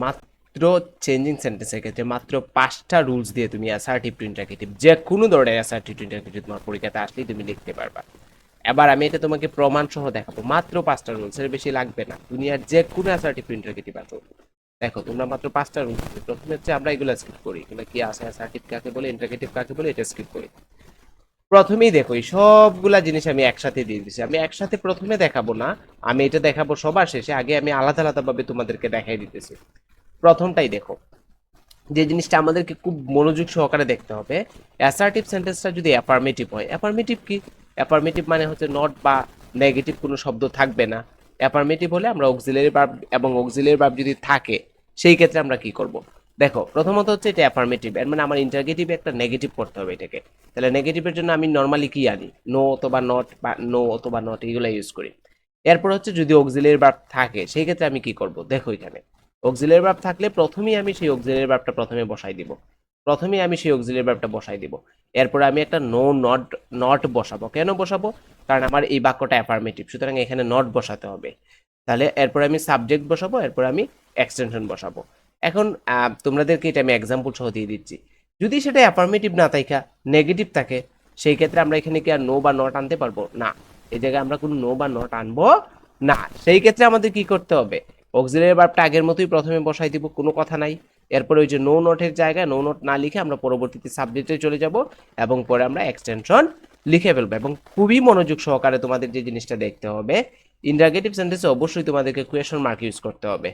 মাত্র চেঞ্জিং সেন্টেন্সের ক্ষেত্রে মাত্র 5টা রুলস দিয়ে তুমি অ্যাসার্টিভ টু ইন্টারগেটিভ যে কোনো ধরনের অ্যাসার্টিভ টু ইন্টারগেটিভ তোমার পরীক্ষাতে আসলেই তুমি লিখতে পারবা। এবার আমি এটা তোমাকে প্রমাণ সহ দেখাবো, মাত্র 5টা রুলস, এর বেশি লাগবে না। দুনিয়ার যে কোনো অ্যাসার্টিভ টু ইন্টারগেটিভ আছে, দেখো তোমরা মাত্র 5টা রুলস। প্রথমে হচ্ছে আমরা এগুলো স্কিপ করি, এগুলো কি আছে, অ্যাসার্টিভ কাকে বলে, ইন্টারগেটিভ কাকে বলে, এটা স্কিপ করি। প্রথমেই দেখো এই সবগুলা জিনিস আমি একসাথে দিয়ে দিচ্ছি। আমি একসাথে প্রথমে দেখাবো না, আমি এটা দেখাবো সবার শেষে। আগে আমি আলাদা আলাদা ভাবে তোমাদেরকে দেখাই দিতেছি। প্রথমটাই দেখো, যে জিনিসটা আমাদেরকে খুব মনোযোগ সহকারে দেখতে হবে, অ্যাসার্টিভ সেন্টেন্সটা যদি অ্যাফার্মেটিভ হয়। অ্যাফার্মেটিভ কি? অ্যাফার্মেটিভ মানে হচ্ছে নট বা নেগেটিভ কোনো শব্দ থাকবে না। অ্যাফার্মেটিভ হলে আমরা অক্সিলারি ভার্ব এবং অক্সিলারি ভার্ব যদি থাকে সেই ক্ষেত্রে আমরা কি করব। দেখো প্রথমত হচ্ছে এটা অ্যাফার্মেটিভ, এর মানে আমার ইন্টারগেটিভে একটা নেগেটিভ করতে হবে এটাকে। তাহলে নেগেটিভের জন্য আমি নর্মালি কি আনি, নো অথবা নট, বা নো অথবা নট, এগুলো ইউজ করি। এরপর হচ্ছে যদি অক্সিলারি ভার্ব থাকে সেই ক্ষেত্রে আমি কি করব, দেখো এখানে অক্সিলারি ভার্ব থাকলে প্রথমেই আমি সেই অক্সিলারি ভার্বটা প্রথমে বসাই দিব। প্রথমেই আমি সেই অক্সিলারি ভার্বটা বসাই দিব। এরপর আমি একটা নো নট নট বসাবো। কেন বসাবো? কারণ আমার এই বাক্যটা অ্যাফার্মেটিভ, সুতরাং এখানে নট বসাতে হবে। তাহলে এরপর আমি সাবজেক্ট বসাবো, এরপর আমি এক্সটেনশন বসাবো। এখন তোমাদেরকে এটা আমি এক্সাম্পল সহ দিয়ে দিচ্ছি। যদি সেটা অ্যাফার্মেটিভ না থাকা নেগেটিভ থাকে সেই ক্ষেত্রে আমরা এখানে কি আর নো বা নট আনতে পারবো না? এই জায়গায় আমরা কোনো নো বা নট আনবো না। সেই ক্ষেত্রে আমাদের কি করতে হবে, অক্সিলারি ভার্বটা আগের মতোই প্রথমে বসাই দিব, কোনো কথা নাই। এরপরে ওই যে নো নোটের জায়গায় নো নোট না লিখে আমরা পরবর্তীতে সাবজেক্টে চলে যাব এবং পরে আমরা এক্সটেনশন লিখে ফেলবো। এবং খুবই মনোযোগ সহকারে তোমাদের যে জিনিসটা দেখতে হবে, ইন্টারগেটিভ সেন্টেন্সে অবশ্যই তোমাদেরকে কোয়েশ্চন মার্ক ইউজ করতে হবে,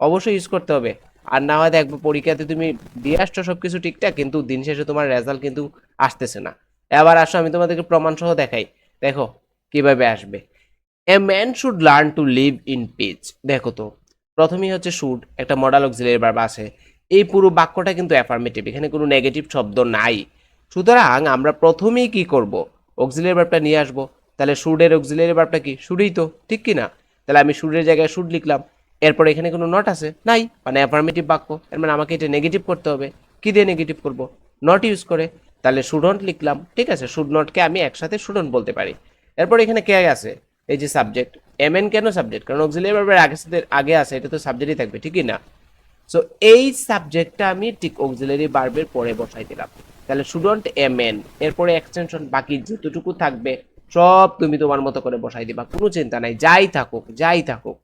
অবশ্যই ইউজ করতে হবে। আর না হয় দেখবো পরীক্ষাতে তুমি দিয়ে আসছো সবকিছু ঠিকঠাক, কিন্তু দিন শেষে তোমার রেজাল্ট কিন্তু আসতেছে না। এবার আসো আমি তোমাদেরকে প্রমাণ সহ দেখাই, দেখো কিভাবে আসবে। A man should learn to live in peace. দেখো তো প্রথমেই হচ্ছে শুড, একটা মডাল অক্সিলারি ভার্ব আছে। এই পুরো বাক্যটা কিন্তু অ্যাফার্মেটিভ, এখানে কোনো নেগেটিভ শব্দ নাই। সুতরাং আমরা প্রথমেই কি করব, অক্সিলারি ভার্বটা নিয়ে আসবো। তাহলে শুডের অক্সিলারি ভার্বটা কি, শুডই তো, ঠিক কি না? তাহলে আমি শুডের জায়গায় শুড লিখলাম। এরপর এখানে কোনো নট আছে নাই, মানে অ্যাফার্মেটিভ বাক্য, এর মানে আমাকে এটা নেগেটিভ করতে হবে। কি দিয়ে নেগেটিভ করব, নট ইউজ করে। তাহলে শুডন্ট লিখলাম, ঠিক আছে, শুড নটকে আমি একসাথে শুডন্ট বলতে পারি। এরপর এখানে কে আছে, এই যে সাবজেক্ট। এমএন কেন সাবজেক্ট, কারণ অক্সিলারি ভার্বের আগে আছে, এটা তো সাবজেক্টই থাকবে, ঠিকই না? সো এই সাবজেক্টটা আমি ঠিক অক্সিলারি ভার্বের পরে বসাই দিলাম। তাহলে শুডন্ট এমএন, এরপরে এক্সটেনশন বাকি যতটুকু থাকবে সব তুমি তোমার মতো করে বসাই দিবা, কোনো চিন্তা নাই, যাই থাকুক যাই থাকুক।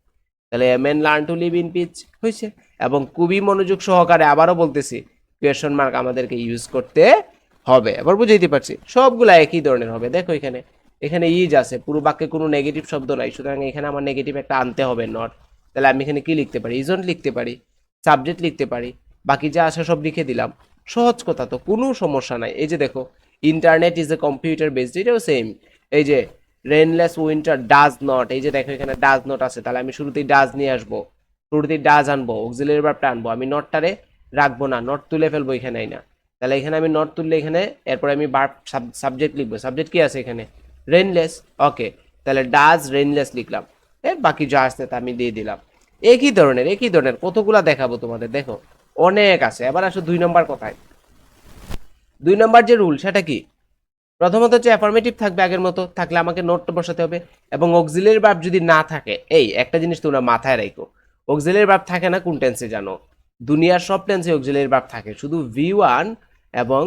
তাহলে a man learn to live in peace হয়েছে। এবং খুবই মনোযোগ সহকারে আবারও বলতেছি, কোয়েশ্চন মার্ক আমাদেরকে ইউজ করতে হবে। এবার বুঝাইতে পারছি, সবগুলা একই ধরনের হবে। দেখো এখানে এখানে ইজ আছে, পুরো বাক্যে কোনো নেগেটিভ শব্দ নাই, সুতরাং এখানে আমার নেগেটিভ একটা আনতে হবে, নট। তাহলে আমি এখানে কি লিখতে পারি, ইজন্ট লিখতে পারি, সাবজেক্ট লিখতে পারি, বাকি যা আছে সব লিখে দিলাম। সহজ কথা তো, কোনো সমস্যা নাই। এই যে দেখো, internet is a computer based, এটাও সেম। এই যে রেনলেস উইন্টার ডাজ নট, এই যে দেখো এখানে ডাজ নট আছে, তাহলে আমি শুরুতেই ডাজ নিয়ে আসবো, শুরুতেই ডাজ আনবো, অক্সিলারি ভার্বটা আনবো, আমি নটটারে রাখবো না, নট তুলে ফেলবো এখানে না। তাহলে এখানে আমি নট তুললে এখানে এরপর আমি ভার্ব সাবজেক্ট লিখবো, সাবজেক্ট কি আছে এখানে, রেনলেস। ওকে, তাহলে ডাজ রেনলেস লিখলাম। এর বাকি যা আসছে তা আমি দিয়ে দিলাম। একই ধরনের কতগুলা দেখাবো তোমাদের, দেখো অনেক আছে। এবার আসো 2 নম্বর কথায়। 2 নম্বর যে রুল সেটা কি, প্রথমত হচ্ছে অ্যাফার্মেটিভ থাকবে আগের মতো, থাকলে আমাকে নোট বসাতে হবে। এবং অক্সিলারি ভার্ব যদি না থাকে, এই একটা জিনিস তোমরা মাথায় রাখো, অক্সিলারি ভার্ব থাকে না কোন টেন্সে জানো, দুনিয়ার সব টেন্সে অক্সিলারি ভার্ব থাকে, শুধু V1 এবং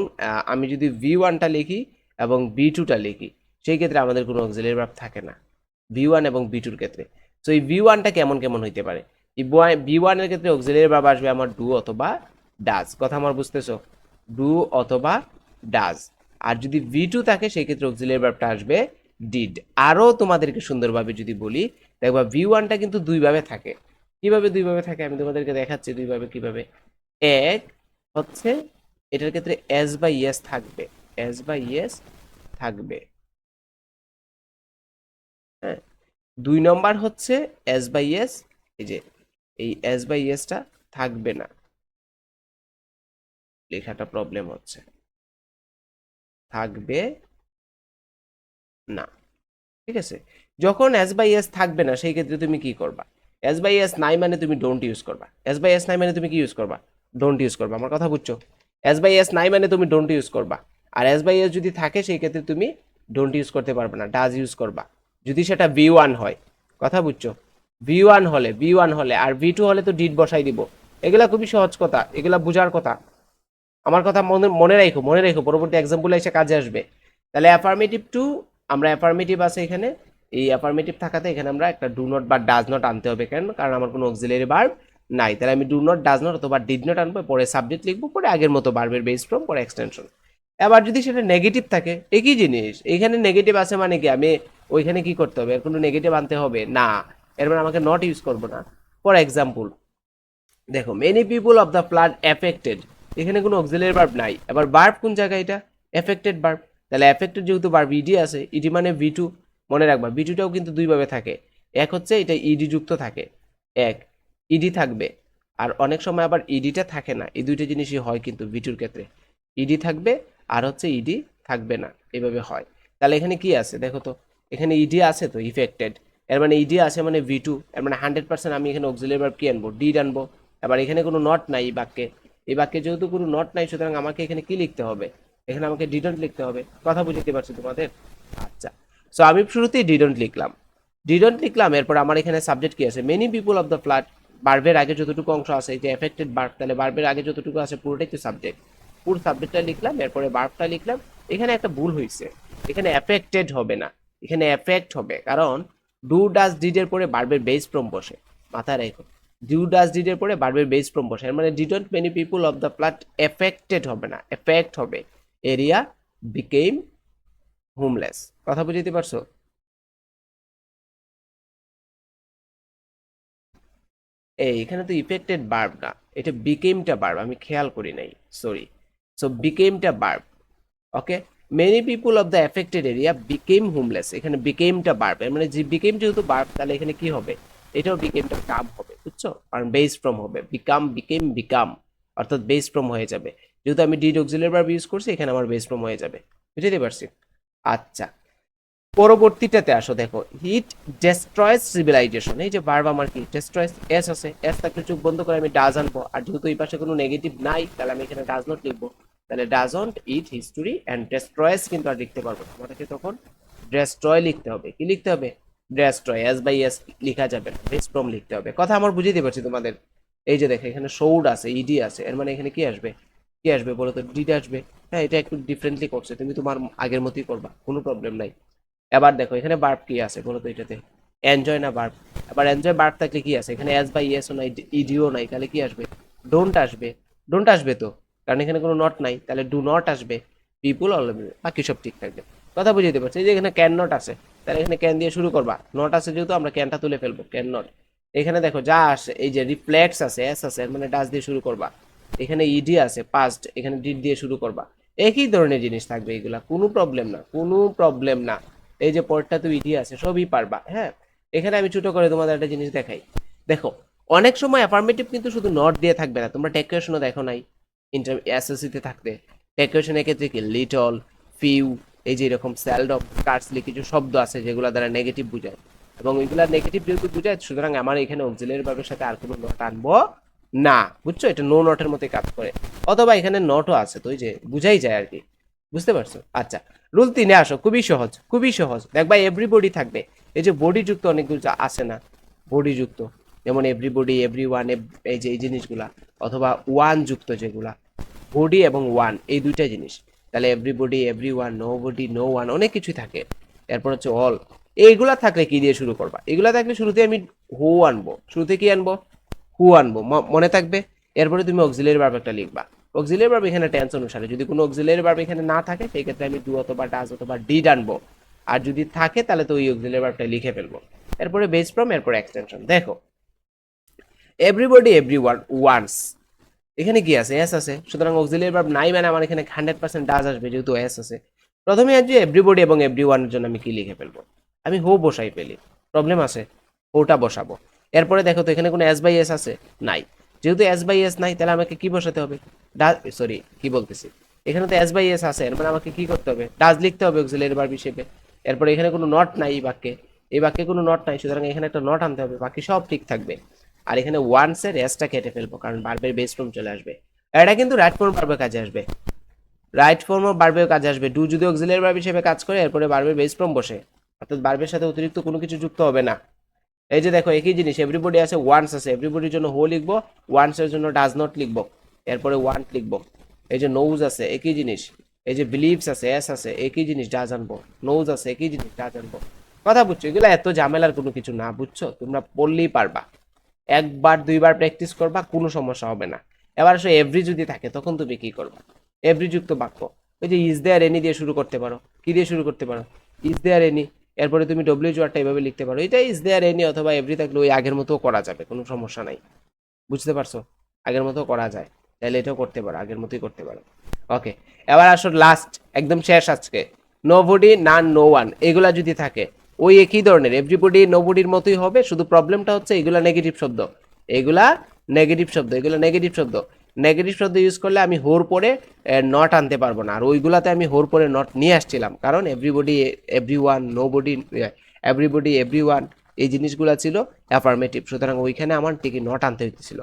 আমি যদি V1টা লিখি এবং V2টা লিখি সেই ক্ষেত্রে আমাদের কোনো অক্সিলারি ভার্ব থাকে না, V1 এবং V2-র ক্ষেত্রে। সো এই V1টা কেমন কেমন হইতে পারে, এই V1 এর ক্ষেত্রে অক্সিলারি ভার্ব আসবে আমার ডু অথবা ডাজ, কথা আমার বুঝতেছো, ডু অথবা ডাজ। আর যদি V2 থাকে সেই ক্ষেত্রে অক্সিলারি ভার্বটা আসবে ডিড। আরও তোমাদেরকে সুন্দরভাবে যদি বলি, দেখবা V1টা কিন্তু দুইভাবে থাকে। কিভাবে দুইভাবে থাকে আমি তোমাদেরকে দেখাচ্ছি, দুইভাবে কিভাবে। এক হচ্ছে এটার ক্ষেত্রে এস বা ইয়েস থাকবে, এস বা ইয়েস থাকবে, হ্যাঁ। 2 নম্বর হচ্ছে এস বা ইয়েস, এই যে এই এস বা ইয়েসটা থাকবে না, লেখাটা প্রবলেম হচ্ছে, থাকবে না, ঠিক আছে। যখন এস বাই এস থাকবে না সেই ক্ষেত্রে তুমি কি করবা, এস বাই এস নাই মানে তুমি ডোন্ট ইউজ করবা, এস বাই এস নাই মানে তুমি কি ইউজ করবা, ডোন্ট ইউজ করবা, আমার কথা বুঝছো? এস বাই এস নাই মানে তুমি ডোন্ট ইউজ করবা। আর এস বাই এস যদি থাকে সেই ক্ষেত্রে তুমি ডোন্ট ইউজ করতে পারবে না, ডাজ ইউজ করবা, যদি সেটা V1 হয়, কথা বুঝছো? V1 হলে আর V2 হলে তো ডিড বসাই দিব, এগুলা খুবই সহজ কথা, এগুলা বোঝার কথা। আমার কথা মনে মনে রাখো, মনে রাখো, পরবর্তী এক্সাম্পল এসে কাজে আসবে। তাহলে অ্যাফার্মেটিভ টু, আমরা অ্যাফার্মেটিভ আছে এখানে, এই অ্যাফার্মেটিভ থাকাতে এখানে আমরা একটা ডু নট বা ডাজ নট আনতে হবে। কেন? কারণ আমার কোনো অক্সিলারি ভার্ব নাই। তাহলে আমি ডু নট, ডাজ নট অথবা ডিড নট আনবো, পরে সাবজেক্ট লিখবো, পরে আগের মতো ভার্বের বেস ফ্রম, পরে এক্সটেনশন। এবার যদি সেটা নেগেটিভ থাকে, একই জিনিস, এখানে নেগেটিভ আছে মানে কি আমি ওইখানে কি করতে হবে? এর কোনো নেগেটিভ আনতে হবে না, এর মানে আমাকে নট ইউজ করবো না। ফর এক্সাম্পল দেখো, many people of the flood affected, এখানে কোনো অক্সিলারি ভার্ব নাই। এবার ভার্ব কোন জায়গায়? এটা এফেক্টেড ভার্ব। তাহলে এফেক্টেড যেহেতু ভার্ব, ইডি আছে, ইডি মানে ভি টু। মনে রাখবা ভি টুটাও কিন্তু দুইভাবে থাকে। এক হচ্ছে এটা ইডি যুক্ত থাকে, এক ইডি থাকবে, আর অনেক সময় আবার ইডিটা থাকে না। এই দুইটা জিনিসই হয় কিন্তু ভি টুর ক্ষেত্রে, ইডি থাকবে আর হচ্ছে ইডি থাকবে না, এভাবে হয়। তাহলে এখানে কি আছে দেখো তো, এখানে ইডি আছে তো ইফেক্টেড, এর মানে ইডি আছে মানে ভি টু, এর মানে 100% আমি এখানে অক্সিলারি ভার্ব কি আনবো? ডিড আনবো। এবার এখানে কোনো নট নাই এই বাক্যে, এই বাক্যে যেহেতু কোনো নট নাই, সুতরাং আমাকে এখানে কি লিখতে হবে? এখানে আমাকে ডিডন্ট লিখতে হবে। কথা বুঝতে পারছি তোমাদের? আচ্ছা, সো আমি শুরুতেই ডিডন্ট লিখলাম, ডিডন্ট লিখলাম। এরপর আমার এখানে সাবজেক্ট কি আছে? Many people of the flood. বার্বের আগে যতটুকু অংশ আছে, যে এফেক্টেড বার্ব, তাহলে বার্বের আগে যতটুকু আছে পুরোটাই তো সাবজেক্ট, পুরো সাবজেক্টটা লিখলাম, এরপরে বার্বটা লিখলাম। এখানে একটা ভুল হয়েছে, এখানে এফেক্টেড হবে না, এখানে এফেক্ট হবে, কারণ ডু ডাজ ডিড এর পরে বার্বের বেস ফ্রম বসে, মাথায় রেখো। ডু ডাজ ডিড এর পরে বার্বের বেস ফ্রম বসে, এর মানে didn't many people of the flood affected হবে না, এফেক্ট হবে এরিয়া বিকেম হোমলেস। কথা বুঝতে পারছো? এই এখানে তো ইফেক্টেড বার্ব না, এটা বিকেমটা বার্ব, আমি খেয়াল করি নাই, সরি। সো বিকেমটা verb, okay. Many people of the affected area became homeless, এখানে বিকেমটা বার্ব, মানে যে বিকেম যেহেতু বার্ব, তাহলে এখানে কি হবে? এটাও বিকেমটা কাম হবে, বুঝছো? কারণ বেস ফ্রম হবে, বিকাম বিকেম বিকাম, অর্থাৎ বেস ফ্রম হয়ে যাবে। যেহেতু আমি ডিড অক্সিলারি ভার্ব ইউজ করছি, এখানে আমার বেস ফ্রম হয়ে যাবে। বুঝতে পারছি? আচ্ছা, পরবর্তীটাতে আসো, দেখো হিট ডেস্ট্রয়েস সিভিলাইজেশন, এই যে ভার্ব আমার কি ডেস্ট্রয়েস, এস আছে, এস থাকলে চোখ বন্ধ করে আমি ডাজ আনবো, আর যেহেতু এই পাশে কোনো নেগেটিভ নাই, তাহলে আমি এখানে ডাজ নট লিখবো। তাহলে ডাজন্ট ইট হিস্টোরি অ্যান্ড ডেস্ট্রয়েস কিন্তু আর লিখতে পারবো না, আমাদেরকে তখন ডেস্ট্রয় লিখতে হবে। কি লিখতে হবে? ডেস্ট্রয়, এস বাই এস লিখা যাবে না, বেস ফ্রম লিখতে হবে। কথা আমার বুঝিয়ে পারছি তোমাদের? এই যে দেখো এখানে সৌড আছে, ইডি আছে, এর মানে এখানে কি আসবে? কি আসবে বলো তো? ডিড আসবে। হ্যাঁ, এটা একটু ডিফারেন্টলি করছে, তুমি তোমার আগের মতোই করবা, কোনো প্রবলেম নাই। এবার দেখো এখানে বার্ব কি আছে বলো তো এটাতে? এনজয় না বার্ব? এবার এনজয় বার্ব থাকলে কি আছে? এখানে এস বাই এসও নাই, ইডিও নাই, তাহলে কি আসবে? ডোন্ট আসবে। ডোন্ট আসবে তো, কারণ এখানে কোনো নট নাই, তাহলে ডু নট আসবে। পিপুল অল, বাকি সব ঠিক থাকবে। কথা বুঝতে পারছি? এই যে এখানে ক্যান নট আছে, তাহলে এখানে ক্যান দিয়ে শুরু করবা, নট আছে যেহেতু আমরা ক্যানটা তুলে ফেলবো, ক্যান নট। এখানে দেখো যা আসে, এই যে রিফ্লেক্স আছে, এস আছে, এর মানে ডাস দিয়ে শুরু করবা। এখানে ইডি আছে পাস্ট, এখানে ডিড দিয়ে শুরু করবা। একই ধরনের জিনিস থাকবে, এগুলা কোনো প্রবলেম না, কোনো প্রবলেম না। এই যে পরটা তো ইডি আছে, সবই পারবা। হ্যাঁ, এখানে আমি ছোট করে তোমাদের একটা জিনিস দেখাই। দেখো, অনেক সময় অ্যাফার্মেটিভ কিন্তু শুধু নট দিয়ে থাকবে না, তোমরা টেকুয়েশনও দেখো নাই ইন্টার এসএসসিতে থাকতে। টেকুয়েশনের ক্ষেত্রে কি লিটল, ফিউ, এই যে এরকম স্যালডম, কার্সলি কিছু শব্দ আছে যেগুলো দ্বারা নেগেটিভ বোঝায়, এবং এগুলা নেগেটিভ যেহেতু বোঝায়, সুতরাং আমার এখানে অক্সিলারি ভার্বের সাথে আর কোনো নট আনবো না, বুঝছো? এটা নো নটের মতোই কাজ করে। অথবা এখানে নটও আছে, তো ওই যে বুঝাই যায় আর কি। বুঝতে পারছো? আচ্ছা, রুল 3-এ আসো, খুবই সহজ, খুবই সহজ। দেখবা এভরিবডি থাকবে, এই যে বডি যুক্ত অনেকগুলো আছে না, বডি যুক্ত, যেমন এভরিবডি, এভরি ওয়ান, এই যে এই জিনিসগুলা, অথবা ওয়ান যুক্ত যেগুলা, বডি এবং ওয়ান, এই দুইটা জিনিস। তাহলে everybody, everyone, nobody, no one, অনেক কিছুই থাকে। এরপর হচ্ছে অল। এইগুলা থাকলে কি দিয়ে শুরু করবা? এগুলা থাকলে শুরুতে আমি হু আনবো, শুরুতে কি আনবো? হু আনবো, মনে থাকবে। এরপরে তুমি অক্সিলারি ভার্ব একটা লিখবা। অক্সিলারি ভার্ব এখানে টেন্স অনুসারে, যদি কোনো অক্সিলারি ভার্ব এখানে না থাকে, সেই ক্ষেত্রে আমি ডু অথবা ডাজ অথবা ডিড আনবো। আর যদি থাকে তাহলে তো ওই অক্সিলারি ভার্বটা লিখে ফেলবো। এরপরে বেস ফ্রম, এরপরে এক্সটেনশন। দেখো, এভরিবডি, এভরিওয়ান, ওয়ান্স, এখানে কি আছে? এস আছে, সুতরাং অক্সিলারি ভার্ব নাই মানে আমার এখানে 100% ডাজ আসবে, যেহেতু এস আছে। প্রথমে আজ এভরিবডি এবং এভরিওয়ানের জন্য আমি কি লিখে ফেলবো? আমি হো বসাই ফেলি, প্রবলেম আছে? ওটা বসাবো। এরপরে দেখো তো এখানে কোনো এস বাই এস আছে? নাই। যেহেতু এস বাই এস নাই, তাহলে আমাকে কি বসাতে হবে? ডাজ, সরি কি বলতেছি, এখানে তো এস বাই এস আছে, এর মানে আমাকে কি করতে হবে? ডাজ লিখতে হবে অক্সিলারি ভার্ব হিসেবে। এরপরে এখানে কোনো নট নাই এই বাক্যে, এই বাক্যে কোনো নট নাই, সুতরাং এখানে একটা নট আনতে হবে, বাকি সব ঠিক থাকবে। আর এখানে ওয়ান্স এর এসটা কেটে ফেলবো, কারণ ভার্বের বেস ফর্ম চলে আসবে। এটা কিন্তু রাইট ফর্ম ভার্বের কাজে আসবে, রাইট ফর্ম অফ ভার্বের কাজে আসবে। ডু যদি অক্সিলারি ভার্ব হিসেবে কাজ করে, এরপরে ভার্বের বেস ফর্ম বসে, অর্থাৎ ভার্বের সাথে অতিরিক্ত কোনো কিছু যুক্ত হবে না। এই যে দেখো একই জিনিস, এভরিবডি আছে, ওয়ান্স আছে, এভরিবডির জন্য হো লিখবো, ওয়ান্সের জন্য ডাজ নট লিখবো, এরপরে ওয়ান্ট লিখবো। এই যে নোজ আছে, একই জিনিস। এই যে বিলিভস আছে, এস আছে, একই জিনিস, ডাজ আনবো। নোজ আছে, একই জিনিস, ডাজ আনবো। কথা বুঝছো? এগুলো এত ঝামেলার কোনো কিছু না, বুঝছো? তোমরা পড়লেই পারবা, একবার দুইবার প্র্যাকটিস করবা, কোনো সমস্যা হবে না। এবার আসলে এভরি যদি থাকে তখন তুমি কি করবা? এভরি যুক্ত বাক্য, ওই যে ইজ দেয়ার এনি দিয়ে শুরু করতে পারো। কি দিয়ে শুরু করতে পারো? Is there any. এরপরে তুমি ডব্লিউ ওয়ার্ডটা এইভাবে লিখতে পারো, এটা ইজ দেয়ার এনি অথবা এভরি থাকলে ওই আগের মতো করা যাবে, কোনো সমস্যা নাই। বুঝতে পারছো? আগের মতো করা যায়, তাহলে এটাও করতে পারো, আগের মতোই করতে পারো। ওকে, এবার আসো লাস্ট, একদম শেষ আজকে। নোবডি, নান, নো ওয়ান, এগুলা যদি থাকে ওই একই ধরনের, এভরিবডি নোবডির মতোই হবে, শুধু প্রবলেমটা হচ্ছে এগুলা নেগেটিভ শব্দ, এগুলা নেগেটিভ শব্দ, এগুলো নেগেটিভ শব্দ। নেগেটিভ শব্দ ইউজ করলে আমি হোর পরে নট আনতে পারবো না, আর ওইগুলাতে আমি হোর পরে নট নিয়ে আসছিলাম, কারণ everybody, everyone, nobody, everybody, everyone, এই জিনিসগুলো ছিল অ্যাফার্মেটিভ, সুতরাং ওইখানে আমার ঠিকই নট আনতে হইতেছিল।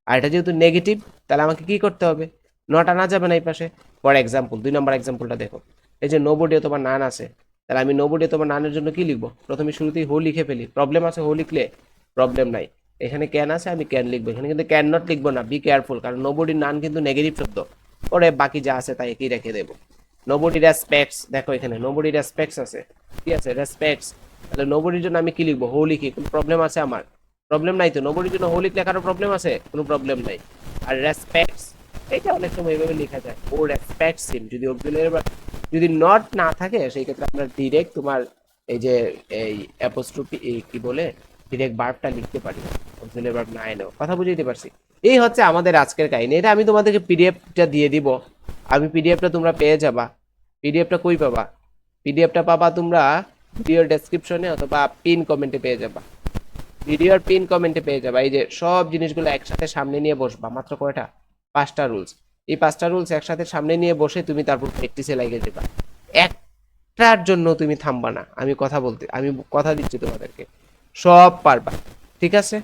আর এটা যেহেতু নেগেটিভ, তাহলে আমাকে কি করতে হবে? নট আনা যাবে না এই পাশে। ফর এক্সাম্পল 2 নম্বর এক্সাম্পলটা দেখো, এই যে নো বডি অথবা নান আছে, তাহলে আমি নো বডি অথবা নানের জন্য কি লিখবো? প্রথমে শুরুতেই হো লিখে ফেলি। প্রবলেম আছে, হো লিখলে প্রবলেম নাই। এখানে ক্যান আছে, আমি ক্যান লিখবো। এখানে কিন্তু ক্যান নট লিখবো না, বি কেয়ারফুল, কারণ নোবডির নান কিন্তু নেগেটিভ শব্দ। ওরে বাকি যা আছে তাই একই রেখে দেবো। নোবডি রেসপেক্টস, দেখো এখানে নোবডি রেসপেক্টস আছে, কি আছে? রেসপেক্টস। তাহলে নোবডির জন্য আমি কি লিখবো? হো লিখি। কোনো প্রবলেম আছে আমার? প্রবলেম নাই তো। নোবডির জন্য হো লিখলে কারো প্রবলেম আছে? কোনো প্রবলেম নাই। আর রেসপেক্টস, এটা অনেক সময় এইভাবে লেখা যায়, ও রেসপেক্টস হিম। যদি অক্সিলারি, যদি নট না থাকে সেই ক্ষেত্রে আমরা ডিরেক্ট তোমার এই যে এই অ্যাপোস্ট্রফি কি বলে ডিরেক্ট ভার্বটা লিখতে পারি, অক্সিলারি ভার্ব না এনেও। কথা বুঝতে পারছি? এই হচ্ছে আমাদের আজকের কাহিনী। এটা আমি তোমাদেরকে পিডিএফটা দিয়ে দিব, আমি পিডিএফটা তোমরা পেয়ে যাবা। পিডিএফটা কই পাবা? পিডিএফটা পাবা তোমরা ভিডিওর ডেসক্রিপশনে অথবা পিন কমেন্টে পেয়ে যাবা। ভিডিওর পিন কমেন্টে পেয়ে যাবা। এই যে সব জিনিসগুলো একসাথে সামনে নিয়ে বসবা, মাত্র কয়টা? 5টা রুলস। এই 5টা রুলস একসাথে সামনে নিয়ে বসে তুমি তারপর প্র্যাকটিসে লাগিয়ে দেবা। একটার জন্য তুমি থামবা না, আমি কথা দিচ্ছি তোমাদেরকে, সব পারবা। ঠিক আছে?